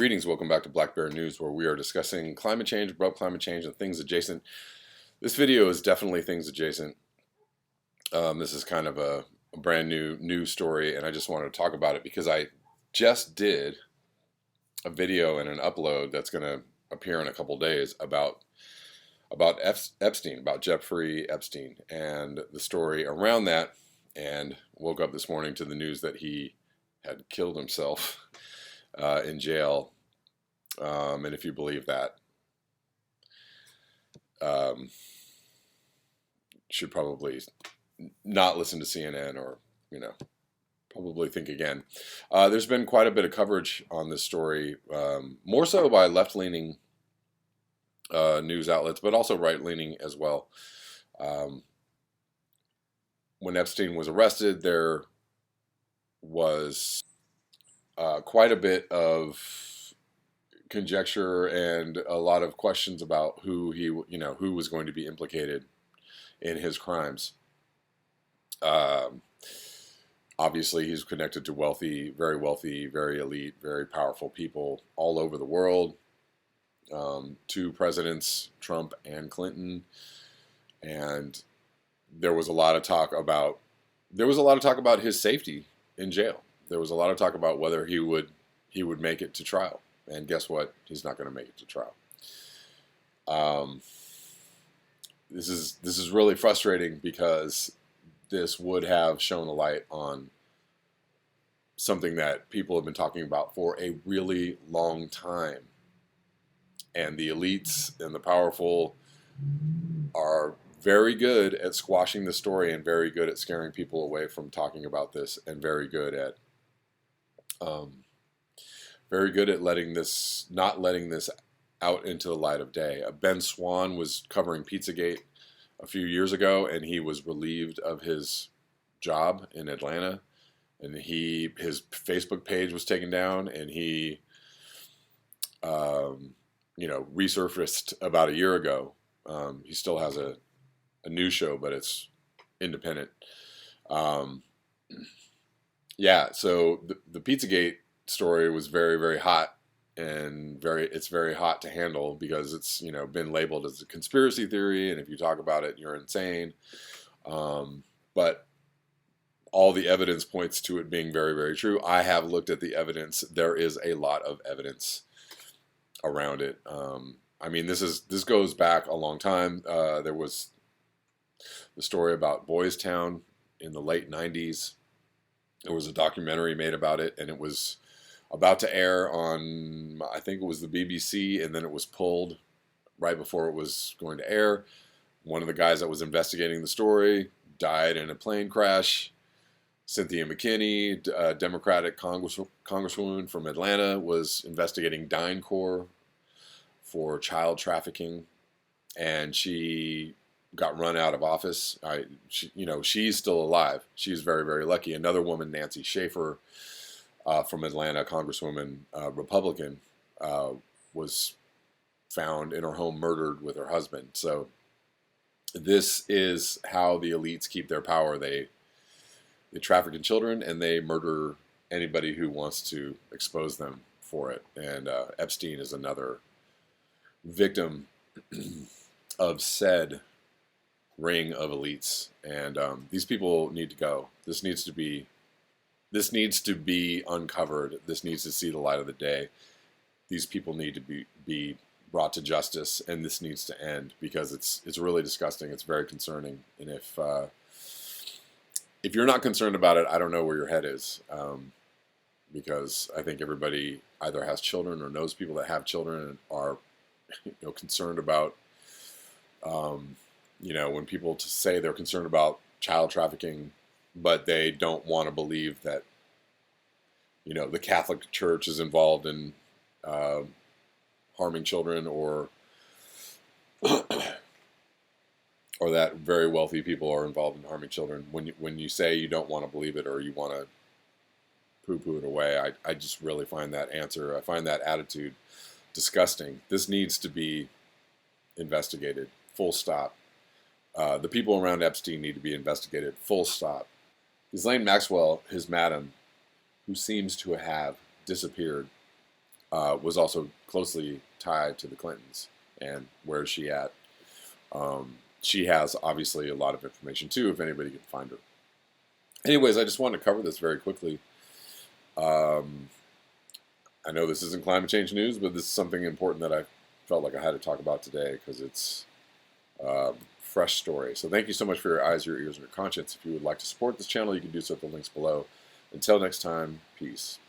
Greetings, welcome back to Black Bear News, where we are discussing climate change, abrupt climate change, and things adjacent. This video is definitely things adjacent. This is kind of a brand new news story, and I just wanted to talk about it because I just did a video and an upload that's going to appear in a couple days about Epstein, about Jeffrey Epstein, and the story around that. And woke up this morning to the news that he had killed himself in jail. And if you believe that, should probably not listen to CNN, or, probably think again. There's been quite a bit of coverage on this story, more so by left-leaning news outlets, but also right-leaning as well. When Epstein was arrested, there was quite a bit of conjecture and a lot of questions about who was going to be implicated in his crimes. Obviously, he's connected to wealthy, very elite, very powerful people all over the world. Two presidents, Trump and Clinton, and there was a lot of talk about his safety in jail. There was a lot of talk about whether he would make it to trial. And guess what? He's not going to make it to trial. This is really frustrating because this would have shown a light on something that people have been talking about for a really long time. And the elites and the powerful are very good at squashing the story and very good at scaring people away from talking about this, and very good at not letting this out into the light of day. Ben Swan was covering Pizzagate a few years ago, and he was relieved of his job in Atlanta, and his Facebook page was taken down, and he resurfaced about a year ago. He still has a news show, but it's independent. So the Pizzagate story was very, very hot, and it's very hot to handle because it's been labeled as a conspiracy theory, and if you talk about it, you're insane. But all the evidence points to it being very, very true. I have looked at the evidence. There is a lot of evidence around it. This goes back a long time. There was the story about Boys Town in the late 90s. There was a documentary made about it, and it was about to air on, I think it was the BBC, and then it was pulled right before it was going to air. One of the guys that was investigating the story died in a plane crash. Cynthia McKinney, a Democratic congresswoman from Atlanta, was investigating DynCorp for child trafficking, and she got run out of office. She's still alive. She's very, very lucky. Another woman, Nancy Schaefer, from Atlanta, congresswoman, Republican, was found in her home murdered with her husband. So this is how the elites keep their power. They traffic in children, and they murder anybody who wants to expose them for it. And Epstein is another victim of said ring of elites. And these people need to go. This needs to be uncovered. This needs to see the light of the day. These people need to be brought to justice, and this needs to end because it's really disgusting. It's very concerning. And if you're not concerned about it, I don't know where your head is, because I think everybody either has children or knows people that have children and are concerned about when people say they're concerned about child trafficking, but they don't want to believe that the Catholic Church is involved in harming children, or that very wealthy people are involved in harming children. When you say you don't want to believe it, or you want to poo-poo it away, I just really find that attitude disgusting. This needs to be investigated, full stop. The people around Epstein need to be investigated, full stop. Ghislaine Maxwell, his madam, who seems to have disappeared, was also closely tied to the Clintons. And where is she at? She has obviously a lot of information too, if anybody can find her. Anyways, I just wanted to cover this very quickly. I know this isn't climate change news, but this is something important that I felt like I had to talk about today because it's fresh story. So thank you so much for your eyes, your ears, and your conscience. If you would like to support this channel, you can do so at the links below. Until next time, peace.